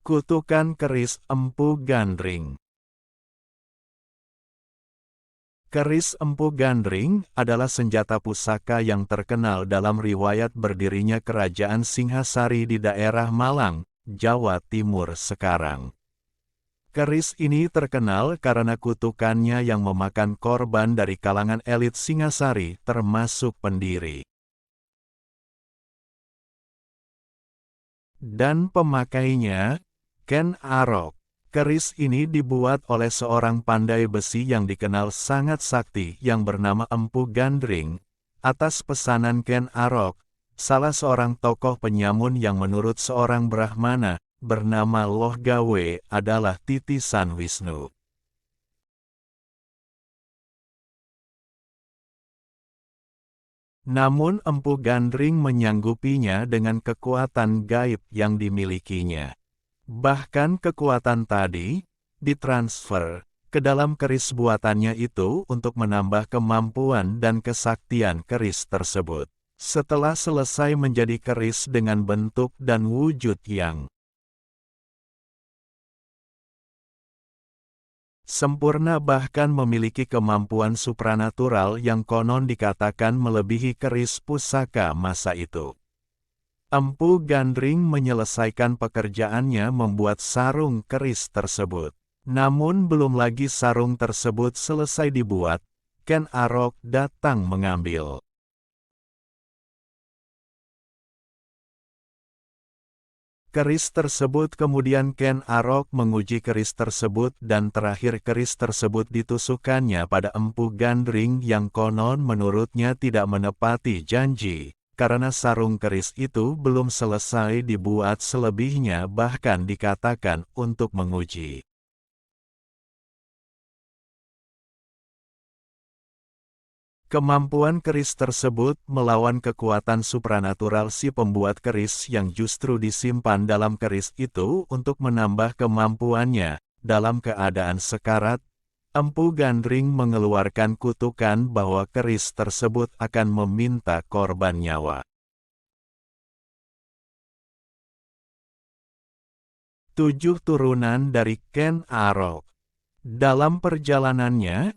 Kutukan keris Empu Gandring. Keris Empu Gandring adalah senjata pusaka yang terkenal dalam riwayat berdirinya Kerajaan Singhasari di daerah Malang, Jawa Timur sekarang. Keris ini terkenal karena kutukannya yang memakan korban dari kalangan elit Singhasari termasuk pendiri dan pemakainya, Ken Arok. Keris ini dibuat oleh seorang pandai besi yang dikenal sangat sakti yang bernama Empu Gandring, atas pesanan Ken Arok, salah seorang tokoh penyamun yang menurut seorang Brahmana, bernama Loh Gawe adalah titisan Wisnu. Namun Empu Gandring menyanggupinya dengan kekuatan gaib yang dimilikinya. Bahkan kekuatan tadi ditransfer ke dalam keris buatannya itu untuk menambah kemampuan dan kesaktian keris tersebut. Setelah selesai menjadi keris dengan bentuk dan wujud yang sempurna bahkan memiliki kemampuan supranatural yang konon dikatakan melebihi keris pusaka masa itu. Empu Gandring menyelesaikan pekerjaannya membuat sarung keris tersebut. Namun belum lagi sarung tersebut selesai dibuat, Ken Arok datang mengambil. Keris tersebut kemudian Ken Arok menguji keris tersebut dan terakhir keris tersebut ditusukkannya pada Empu Gandring yang konon menurutnya tidak menepati janji. Karena sarung keris itu belum selesai dibuat selebihnya bahkan dikatakan untuk menguji. Kemampuan keris tersebut melawan kekuatan supranatural si pembuat keris yang justru disimpan dalam keris itu untuk menambah kemampuannya. Dalam keadaan sekarat, Empu Gandring mengeluarkan kutukan bahwa keris tersebut akan meminta korban nyawa. 7 turunan dari Ken Arok. Dalam perjalanannya,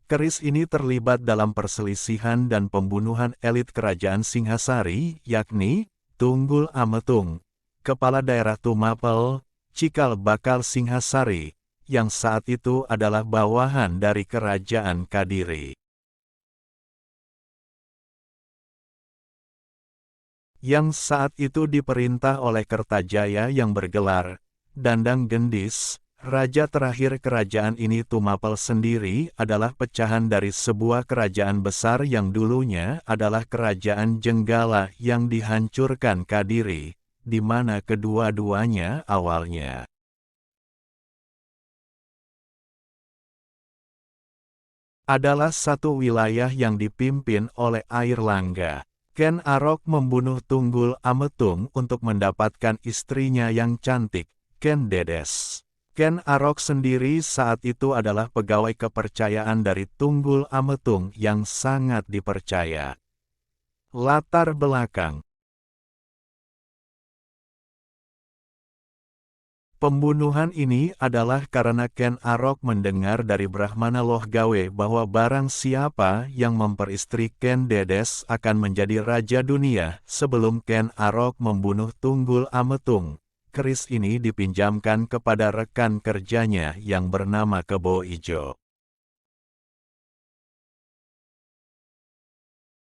keris ini terlibat dalam perselisihan dan pembunuhan elit kerajaan Singhasari, yakni Tunggul Ametung, Kepala Daerah Tumapel, Cikal Bakal Singhasari, yang saat itu adalah bawahan dari Kerajaan Kadiri. Yang saat itu diperintah oleh Kertajaya yang bergelar Dandang Gendis, raja terakhir kerajaan ini. Tumapel sendiri adalah pecahan dari sebuah kerajaan besar yang dulunya adalah Kerajaan Jenggala yang dihancurkan Kadiri, di mana kedua-duanya awalnya adalah satu wilayah yang dipimpin oleh Airlangga. Ken Arok membunuh Tunggul Ametung untuk mendapatkan istrinya yang cantik, Ken Dedes. Ken Arok sendiri saat itu adalah pegawai kepercayaan dari Tunggul Ametung yang sangat dipercaya. Latar belakang pembunuhan ini adalah karena Ken Arok mendengar dari Brahmana Loh Gawe bahwa barang siapa yang memperistri Ken Dedes akan menjadi raja dunia. Sebelum Ken Arok membunuh Tunggul Ametung, keris ini dipinjamkan kepada rekan kerjanya yang bernama Kebo Ijo,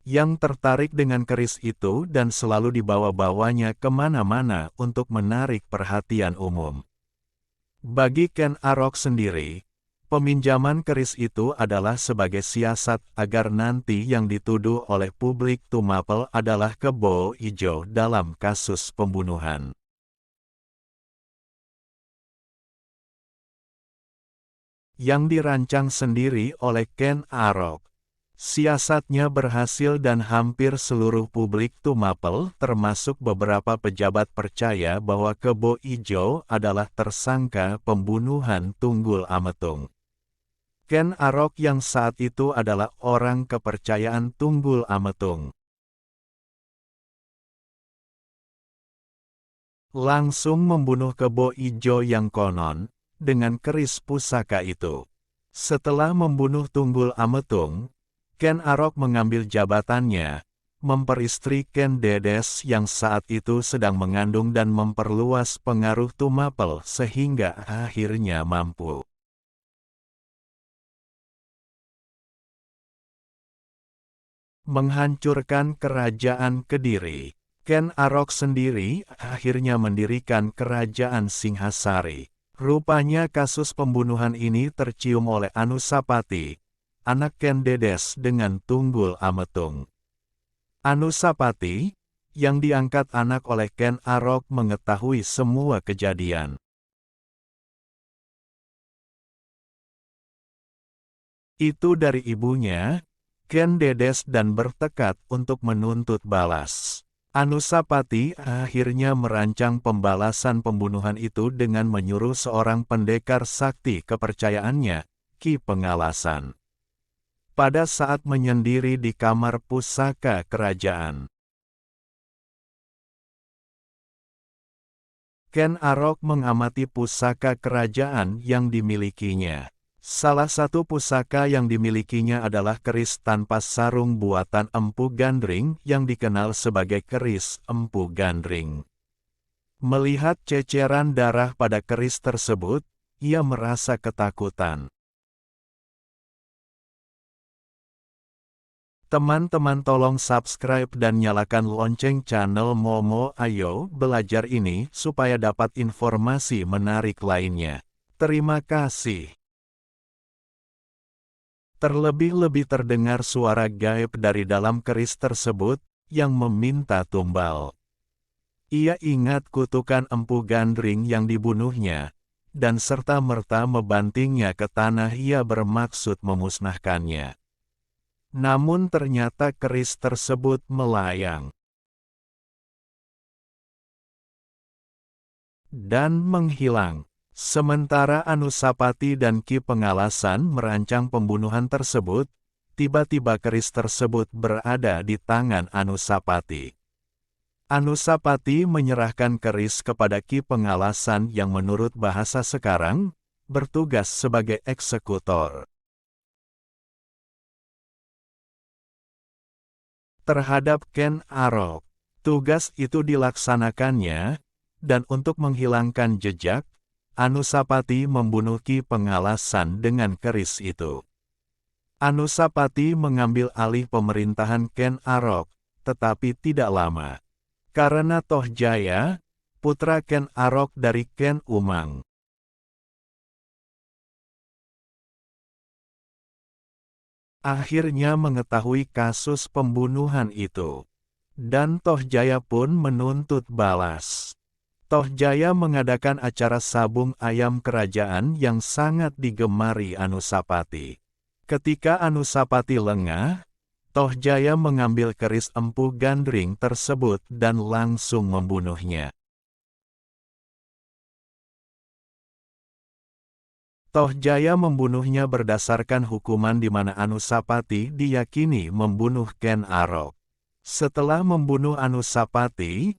yang tertarik dengan keris itu dan selalu dibawa-bawanya kemana-mana untuk menarik perhatian umum. Bagi Ken Arok sendiri, peminjaman keris itu adalah sebagai siasat agar nanti yang dituduh oleh publik Tumapel adalah Kebo Ijo dalam kasus pembunuhan. Yang dirancang sendiri oleh Ken Arok. Siasatnya berhasil dan hampir seluruh publik Tumapel termasuk beberapa pejabat percaya bahwa Kebo Ijo adalah tersangka pembunuhan Tunggul Ametung. Ken Arok yang saat itu adalah orang kepercayaan Tunggul Ametung. langsung membunuh Kebo Ijo yang konon, dengan keris pusaka itu. Setelah membunuh Tunggul Ametung, Ken Arok mengambil jabatannya, memperistri Ken Dedes yang saat itu sedang mengandung dan memperluas pengaruh Tumapel sehingga akhirnya mampu menghancurkan kerajaan Kediri. Ken Arok sendiri akhirnya mendirikan kerajaan Singhasari. Rupanya kasus pembunuhan ini tercium oleh Anusapati, anak Ken Dedes dengan Tunggul Ametung. Anusapati, yang diangkat anak oleh Ken Arok mengetahui semua kejadian. Itu dari ibunya, Ken Dedes dan bertekad untuk menuntut balas. Anusapati akhirnya merancang pembalasan pembunuhan itu dengan menyuruh seorang pendekar sakti kepercayaannya, Ki Pengalasan. Pada saat menyendiri di kamar pusaka kerajaan, Ken Arok mengamati pusaka kerajaan yang dimilikinya. Salah satu pusaka yang dimilikinya adalah keris tanpa sarung buatan Empu Gandring yang dikenal sebagai keris Empu Gandring. Melihat ceceran darah pada keris tersebut, ia merasa ketakutan. Teman-teman tolong subscribe dan nyalakan lonceng channel Momo Ayo Belajar ini supaya dapat informasi menarik lainnya. Terima kasih. Terlebih-lebih terdengar suara gaib dari dalam keris tersebut, yang meminta tumbal. Ia ingat kutukan Empu Gandring yang dibunuhnya, dan serta-merta membantingnya ke tanah. Ia bermaksud memusnahkannya. Namun ternyata keris tersebut melayang dan menghilang. Sementara Anusapati dan Ki Pengalasan merancang pembunuhan tersebut, tiba-tiba keris tersebut berada di tangan Anusapati. Anusapati menyerahkan keris kepada Ki Pengalasan yang menurut bahasa sekarang, bertugas sebagai eksekutor terhadap Ken Arok. Tugas itu dilaksanakannya, dan untuk menghilangkan jejak, Anusapati membunuh Ki Pengalasan dengan keris itu. Anusapati mengambil alih pemerintahan Ken Arok, tetapi tidak lama. Karena Tohjaya, putra Ken Arok dari Ken Umang, akhirnya mengetahui kasus pembunuhan itu. Dan Tohjaya pun menuntut balas. Tohjaya mengadakan acara sabung ayam kerajaan yang sangat digemari Anusapati. Ketika Anusapati lengah, Tohjaya mengambil keris Empu Gandring tersebut dan langsung membunuhnya. Tohjaya membunuhnya berdasarkan hukuman di mana Anusapati diyakini membunuh Ken Arok. Setelah membunuh Anusapati,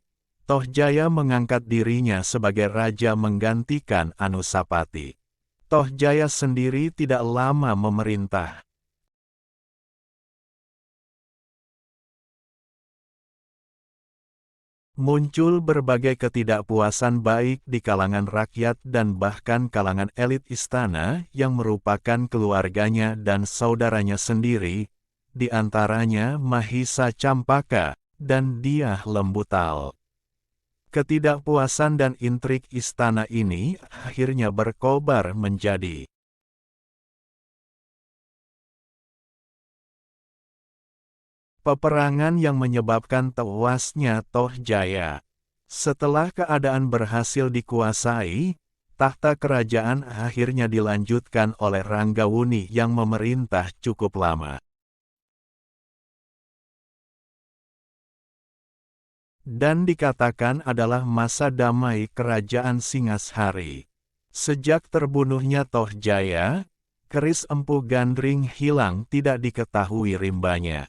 Tohjaya mengangkat dirinya sebagai raja menggantikan Anusapati. Tohjaya sendiri tidak lama memerintah. Muncul berbagai ketidakpuasan baik di kalangan rakyat dan bahkan kalangan elit istana yang merupakan keluarganya dan saudaranya sendiri, di antaranya Mahisa Campaka dan Dyah Lembutal. Ketidakpuasan dan intrik istana ini akhirnya berkobar menjadi peperangan yang menyebabkan tewasnya Tohjaya. Setelah keadaan berhasil dikuasai, tahta kerajaan akhirnya dilanjutkan oleh Ranggawuni yang memerintah cukup lama. Dan dikatakan adalah masa damai kerajaan Singhasari. Sejak terbunuhnya Tohjaya, keris Empu Gandring hilang tidak diketahui rimbanya.